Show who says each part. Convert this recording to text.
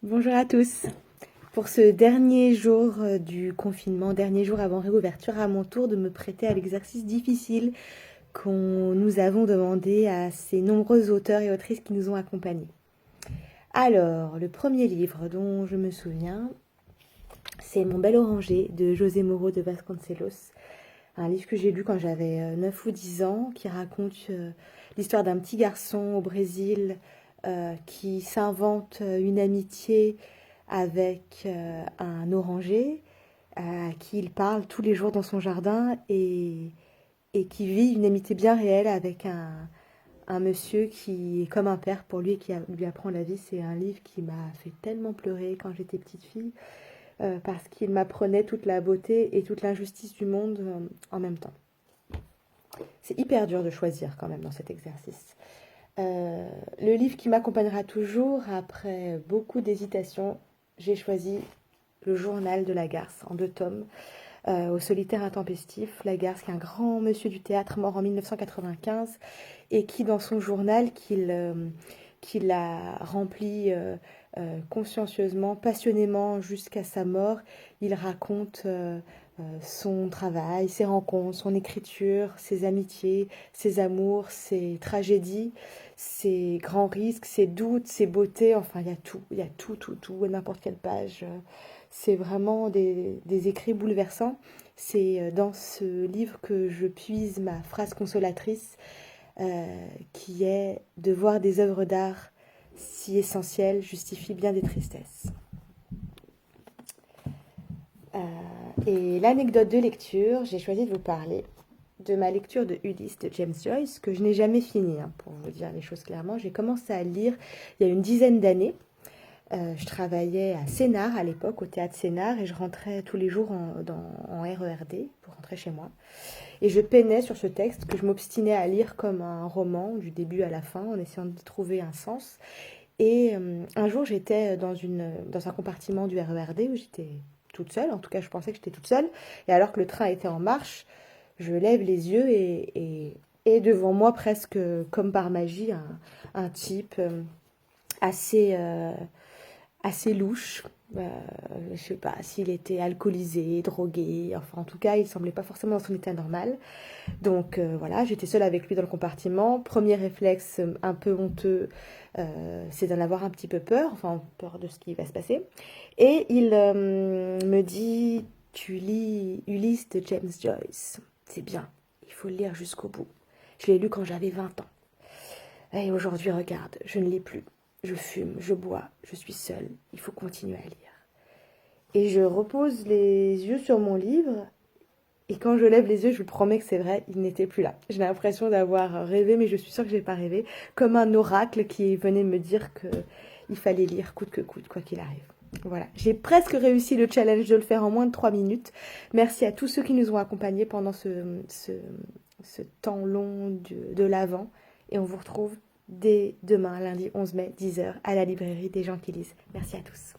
Speaker 1: Bonjour à tous. Pour ce dernier jour du confinement, dernier jour avant réouverture, à mon tour de me prêter à l'exercice difficile qu'on nous avons demandé à ces nombreux auteurs et autrices qui nous ont accompagnés. Alors, le premier livre dont je me souviens, c'est Mon bel oranger de José Moro de Vasconcelos. Un livre que j'ai lu quand j'avais 9 ou 10 ans, qui raconte l'histoire d'un petit garçon au Brésil qui s'invente une amitié avec un oranger à qui il parle tous les jours dans son jardin et qui vit une amitié bien réelle avec un monsieur qui est comme un père pour lui et qui lui apprend la vie. C'est un livre qui m'a fait tellement pleurer quand j'étais petite fille parce qu'il m'apprenait toute la beauté et toute l'injustice du monde en même temps. C'est hyper dur de choisir quand même dans cet exercice. Le livre qui m'accompagnera toujours après beaucoup d'hésitations, j'ai choisi Le journal de la garce en 2 tomes, au solitaire intempestif. La garce, qui est un grand monsieur du théâtre mort en 1995 et qui, dans son journal qu'il a rempli consciencieusement, passionnément jusqu'à sa mort, il raconte son travail, ses rencontres, son écriture, ses amitiés, ses amours, ses tragédies, ses grands risques, ses doutes, ses beautés, enfin il y a tout, à n'importe quelle page. C'est vraiment des écrits bouleversants. C'est dans ce livre que je puise ma phrase consolatrice, qui est de voir des œuvres d'art si essentielles justifie bien des tristesses. Et l'anecdote de lecture, j'ai choisi de vous parler de ma lecture de Ulysse de James Joyce, que je n'ai jamais fini, pour vous dire les choses clairement. J'ai commencé à lire il y a une dizaine d'années. Je travaillais à Sénart à l'époque, au théâtre Sénart, et je rentrais tous les jours en RERD pour rentrer chez moi. Et je peinais sur ce texte que je m'obstinais à lire comme un roman, du début à la fin, en essayant de trouver un sens. Et un jour, j'étais dans un compartiment du RERD où j'étais toute seule, en tout cas je pensais que j'étais toute seule, et alors que le train était en marche, je lève les yeux et devant moi, presque comme par magie, un type assez, assez louche. Je sais pas s'il était alcoolisé, drogué, enfin en tout cas il semblait pas forcément dans son état normal. Donc voilà, j'étais seule avec lui dans le compartiment. Premier réflexe un peu honteux, c'est d'en avoir un petit peu peur, enfin peur de ce qui va se passer. Et il me dit, tu lis Ulysse de James Joyce, c'est bien, il faut le lire jusqu'au bout. Je l'ai lu quand j'avais 20 ans. Et aujourd'hui, regarde, je ne lis plus. Je fume, je bois, je suis seule, il faut continuer à lire. Et je repose les yeux sur mon livre. Et quand je lève les yeux, je vous promets que c'est vrai, il n'était plus là. J'ai l'impression d'avoir rêvé, mais je suis sûre que je n'ai pas rêvé. Comme un oracle qui venait me dire qu'il fallait lire coûte que coûte, quoi qu'il arrive. Voilà, j'ai presque réussi le challenge de le faire en moins de 3 minutes. Merci à tous ceux qui nous ont accompagnés pendant ce temps long de l'Avent. Et on vous retrouve dès demain, lundi 11 mai, 10 h, à la librairie des gens qui lisent. Merci à tous.